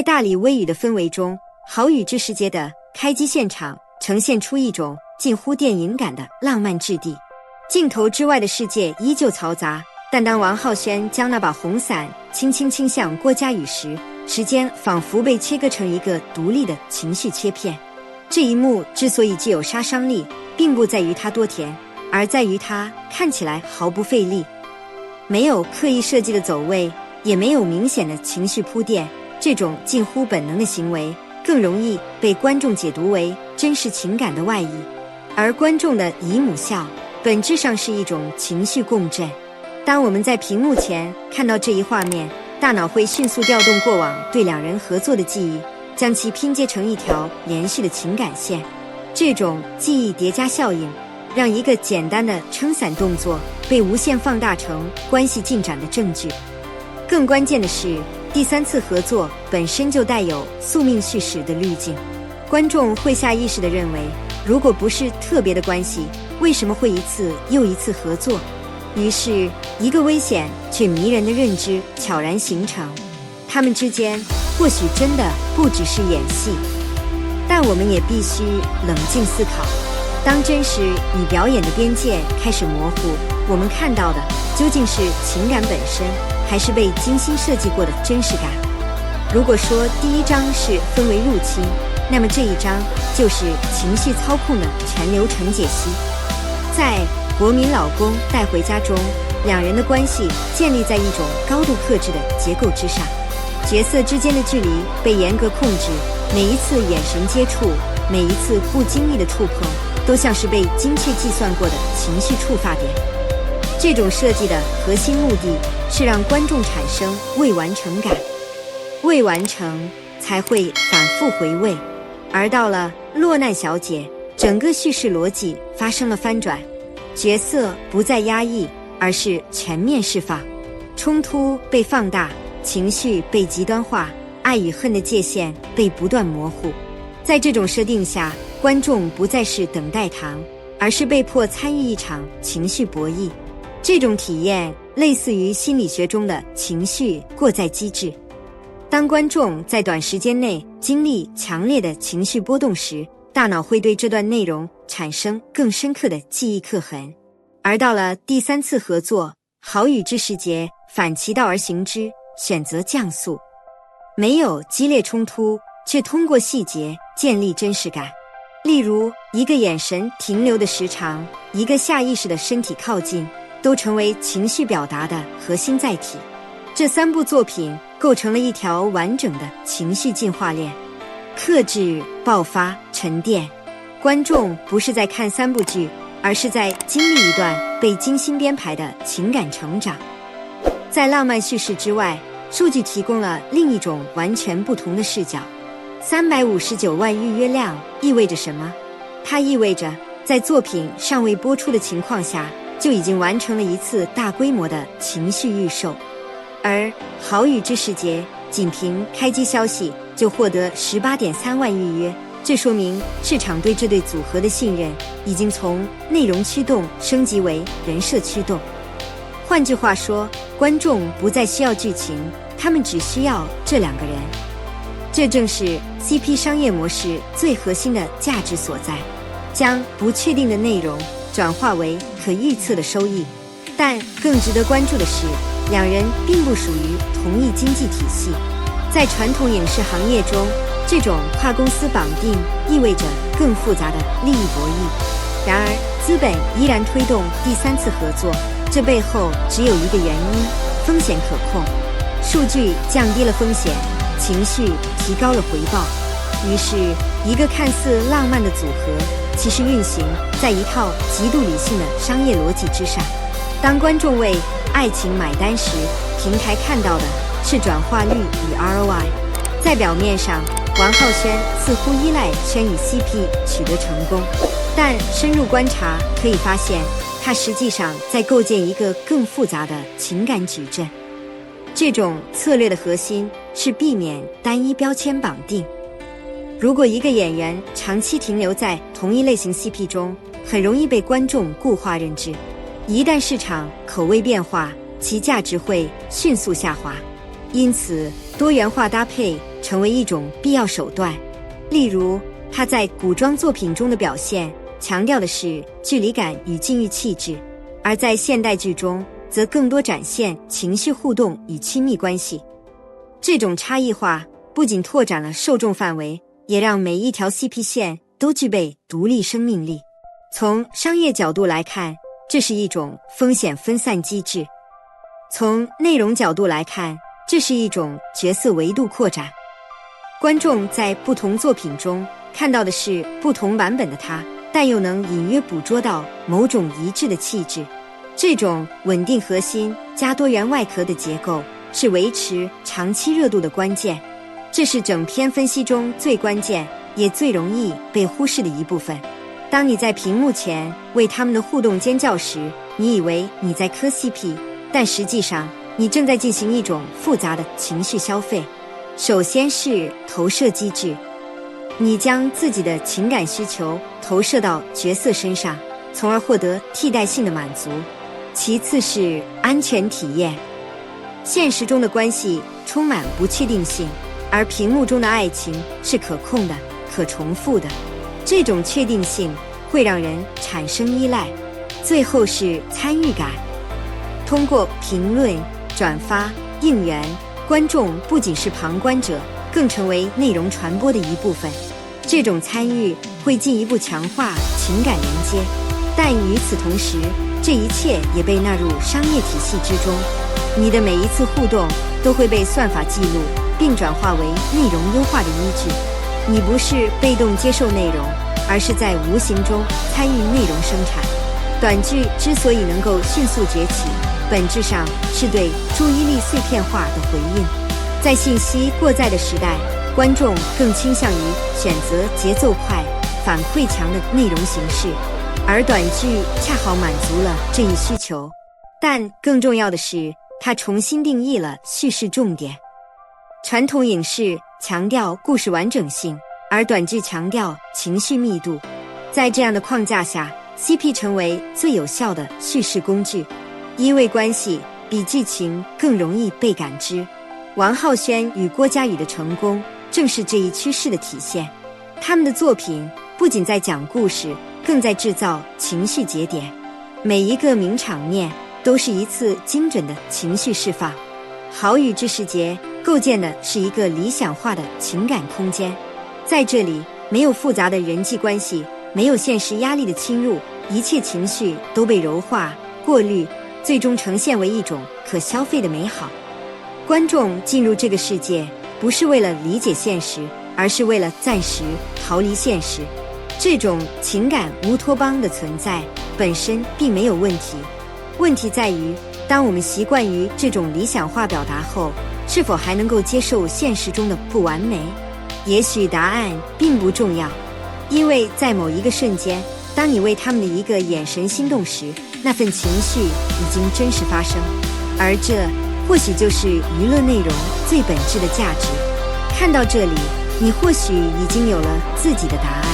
在大理微雨的氛围中，好雨之世界的开机现场呈现出一种近乎电影感的浪漫质地。镜头之外的世界依旧嘈杂，但当王浩轩将那把红伞轻轻倾向郭嘉宇时，时间仿佛被切割成一个独立的情绪切片。这一幕之所以具有杀伤力，并不在于它多甜，而在于它看起来毫不费力，没有刻意设计的走位，也没有明显的情绪铺垫。这种近乎本能的行为更容易被观众解读为真实情感的外衣，而观众的姨母笑本质上是一种情绪共振。当我们在屏幕前看到这一画面，大脑会迅速调动过往对两人合作的记忆，将其拼接成一条连续的情感线。这种记忆叠加效应让一个简单的撑伞动作被无限放大成关系进展的证据。更关键的是，第三次合作本身就带有宿命叙事的滤镜，观众会下意识地认为，如果不是特别的关系，为什么会一次又一次合作？于是一个危险却迷人的认知悄然形成，他们之间或许真的不只是演戏。但我们也必须冷静思考，当真实与表演的边界开始模糊，我们看到的究竟是情感本身，还是被精心设计过的真实感？如果说第一章是氛围入侵，那么这一章就是情绪操控的全流程解析。在国民老公带回家中，两人的关系建立在一种高度克制的结构之上，角色之间的距离被严格控制，每一次眼神接触，每一次不经意的触碰，都像是被精确计算过的情绪触发点。这种设计的核心目的是让观众产生未完成感，未完成才会反复回味。而到了落难小姐，整个叙事逻辑发生了翻转，角色不再压抑，而是全面释放，冲突被放大，情绪被极端化，爱与恨的界限被不断模糊。在这种设定下，观众不再是等待糖，而是被迫参与一场情绪博弈。这种体验类似于心理学中的情绪过载机制。当观众在短时间内经历强烈的情绪波动时，大脑会对这段内容产生更深刻的记忆刻痕。而到了第三次合作，好雨之时节反其道而行之，选择降速，没有激烈冲突，却通过细节建立真实感。例如，一个眼神停留的时长，一个下意识的身体靠近，都成为情绪表达的核心载体。这三部作品构成了一条完整的情绪进化链，克制、爆发、沉淀。观众不是在看三部剧，而是在经历一段被精心编排的情感成长。在浪漫叙事之外，数据提供了另一种完全不同的视角。359万预约量意味着什么？它意味着在作品尚未播出的情况下，就已经完成了一次大规模的情绪预售。而好雨之时节仅凭开机消息就获得18.3万预约，这说明市场对这对组合的信任已经从内容驱动升级为人设驱动。换句话说，观众不再需要剧情，他们只需要这两个人。这正是 CP 商业模式最核心的价值所在，将不确定的内容转化为可预测的收益。但更值得关注的是，两人并不属于同一经济体系。在传统影视行业中，这种跨公司绑定意味着更复杂的利益博弈。然而，资本依然推动第三次合作，这背后只有一个原因：风险可控。数据降低了风险，情绪提高了回报。于是，一个看似浪漫的组合，其实运行在一套极度理性的商业逻辑之上。当观众为爱情买单时，平台看到的是转化率与 ROI。 在表面上，王浩轩似乎依赖轩与 CP 取得成功，但深入观察可以发现，他实际上在构建一个更复杂的情感矩阵。这种策略的核心是避免单一标签绑定。如果一个演员长期停留在同一类型 CP 中，很容易被观众固化认知。一旦市场口味变化，其价值会迅速下滑。因此，多元化搭配成为一种必要手段。例如，他在古装作品中的表现强调的是距离感与禁欲气质，而在现代剧中则更多展现情绪互动与亲密关系。这种差异化不仅拓展了受众范围，也让每一条 CP 线都具备独立生命力。从商业角度来看，这是一种风险分散机制；从内容角度来看，这是一种角色维度扩展。观众在不同作品中看到的是不同版本的他，但又能隐约捕捉到某种一致的气质。这种稳定核心加多元外壳的结构是维持长期热度的关键，这是整篇分析中最关键也最容易被忽视的一部分。当你在屏幕前为他们的互动尖叫时，你以为你在磕 CP， 但实际上你正在进行一种复杂的情绪消费。首先是投射机制，你将自己的情感需求投射到角色身上，从而获得替代性的满足。其次是安全体验，现实中的关系充满不确定性，而屏幕中的爱情是可控的、可重复的。这种确定性会让人产生依赖。最后是参与感，通过评论、转发、应援，观众不仅是旁观者，更成为内容传播的一部分。这种参与会进一步强化情感连接，但与此同时，这一切也被纳入商业体系之中。你的每一次互动都会被算法记录，并转化为内容优化的依据。你不是被动接受内容，而是在无形中参与内容生产。短剧之所以能够迅速崛起，本质上是对注意力碎片化的回应。在信息过载的时代，观众更倾向于选择节奏快、反馈强的内容形式，而短剧恰好满足了这一需求。但更重要的是，它重新定义了叙事重点。传统影视强调故事完整性，而短剧强调情绪密度。在这样的框架下， CP 成为最有效的叙事工具，因为关系比剧情更容易被感知。王浩轩与郭嘉宇的成功正是这一趋势的体现。他们的作品不仅在讲故事，更在制造情绪节点，每一个名场面都是一次精准的情绪释放。好雨之时节构建的是一个理想化的情感空间，在这里没有复杂的人际关系，没有现实压力的侵入，一切情绪都被柔化、过滤，最终呈现为一种可消费的美好。观众进入这个世界，不是为了理解现实，而是为了暂时逃离现实。这种情感乌托邦的存在本身并没有问题，问题在于，当我们习惯于这种理想化表达后，是否还能够接受现实中的不完美？也许答案并不重要，因为在某一个瞬间，当你为他们的一个眼神心动时，那份情绪已经真实发生，而这或许就是娱乐内容最本质的价值。看到这里，你或许已经有了自己的答案。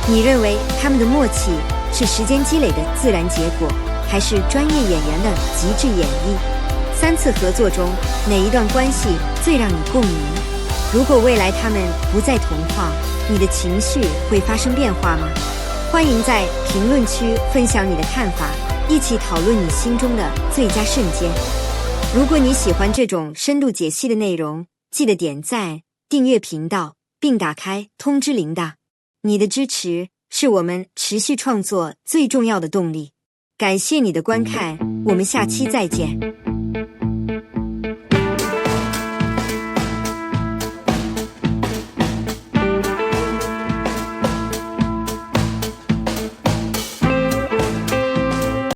你认为他们的默契是时间积累的自然结果，还是专业演员的极致演绎？3次合作中，哪一段关系最让你共鸣？如果未来他们不再同框，你的情绪会发生变化吗？欢迎在评论区分享你的看法，一起讨论你心中的最佳瞬间。如果你喜欢这种深度解析的内容，记得点赞、订阅频道，并打开通知铃铛。你的支持是我们持续创作最重要的动力。感谢你的观看，我们下期再见。